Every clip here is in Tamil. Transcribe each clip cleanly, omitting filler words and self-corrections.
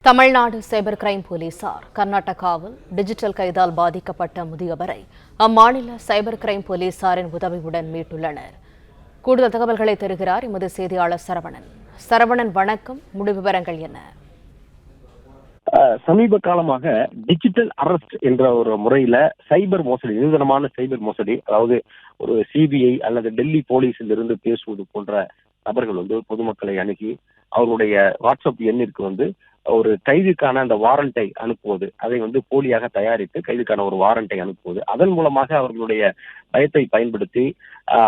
தமிழ்நாடு சைபர் கிரைம் போலீசார் கர்நாடகாவில் டிஜிட்டல் கைதால் பாதிக்கப்பட்ட முதியவரை அம்மாநில சைபர் கிரைம் போலீசாரின் உதவியுடன் மீட்டுள்ளனர். கூடுதல் தகவல்களை தருகிறார் எமது செய்தியாளர் சரவணன். சரவணன், வணக்கம். முழு விவரங்கள் என்ன? சமீப காலமாக டிஜிட்டல் அரெஸ்ட் என்ற ஒரு முறையில சைபர் மோசடி, நிரூபணமான சைபர் மோசடி, அதாவது ஒரு சிபிஐ அல்லது டெல்லி போலீஸில் இருந்து பேசுவது போன்ற நபர்கள் பொதுமக்களை அணுகி அவர்களுடைய வாட்ஸ்அப் எண்ணிற்கு ஒரு கைதுக்கான அந்த வாரண்டை அனுப்புவது, அதை போலியாக தயாரித்து கைதுக்கான ஒரு வாரண்டை அனுப்புவது, அதன் மூலமாக அவர்களுடைய பயத்தை பயன்படுத்தி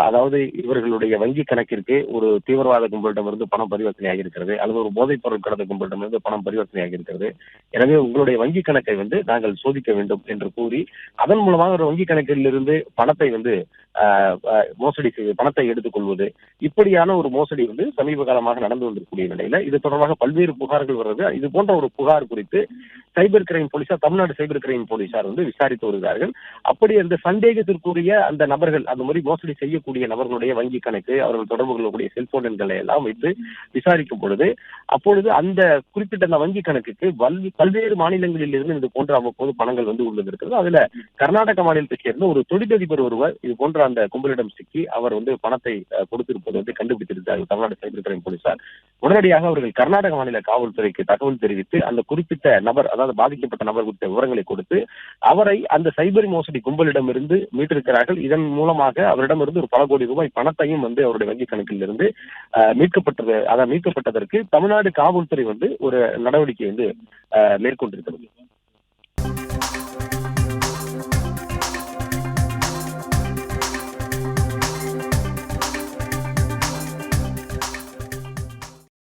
அதாவது இவர்களுடைய வங்கி கணக்கிற்கு ஒரு தீவிரவாத கும்பலிடமிருந்து பணம் பரிவர்த்தனையாக இருக்கிறது அல்லது ஒரு போதைப் பொருள் கடத்த கும்பலிடமிருந்து பணம் பரிவர்த்தனையாக இருக்கிறது, எனவே உங்களுடைய வங்கி கணக்கை நாங்கள் சோதிக்க வேண்டும் என்று கூறி அதன் மூலமாக ஒரு வங்கி கணக்கில் இருந்து பணத்தை மோசடி செய்து பணத்தை எடுத்துக் கொள்வது, இப்படியான ஒரு மோசடி சமீப காலமாக நடந்து கொண்டிருக்கக்கூடிய நிலையில இது தொடர்பாக பல்வேறு புகார்கள் வருது. இது போன்ற ஒரு புகார் குறித்து சைபர் கிரைம் போலீசார், தமிழ்நாடு சைபர் கிரைம் போலீசார் விசாரித்து வருகிறார்கள். அப்படி அந்த சந்தேகத்திற்குரிய அந்த நபர்கள், அந்த மாதிரி மோசடி செய்யக்கூடிய நபர்களுடைய வங்கி கணக்கு, அவர்கள் தொடர்பு கொள்ளக்கூடிய செல்போன் எண்களை எல்லாம் வைத்து விசாரிக்கும் பொழுது அப்பொழுது அந்த குறிப்பிட்ட அந்த வங்கி கணக்குக்கு பல்வேறு மாநிலங்களில் இருந்து இது போன்ற அவ்வப்போது பணங்கள் உள்ளிருக்கிறது. அதுல கர்நாடக மாநிலத்தை சேர்ந்த ஒரு தொழிலதிபர் ஒருவர் இது போன்ற அந்த கும்பலிடம் சிக்கி அவர் பணத்தை கொடுத்திருப்பது கண்டுபிடித்திருக்கிறார்கள் தமிழ்நாடு சைபர் கிரைம் போலீசார். உடனடியாக அவர்கள் கர்நாடக மாநில காவல்துறைக்கு தகவல் தெரிவித்து அந்த குறிப்பிட்ட நபர், அதாவது பாதிக்கப்பட்ட நபர் குறித்த விவரங்களை கொடுத்து அவரை அந்த சைபர் மோசடி கும்பலிடம் இருந்து மீட்டிருக்கிறார்கள். இதன் மூலமாக அவரிடமிருந்து ஒரு பல கோடி ரூபாய் பணத்தையும் அவருடைய வங்கி கணக்கில் இருந்து மீட்கப்பட்டது. அதை மீட்கப்பட்டதற்கு தமிழ்நாடு காவல்துறை ஒரு நடவடிக்கை மேற்கொண்டிருக்கிறது.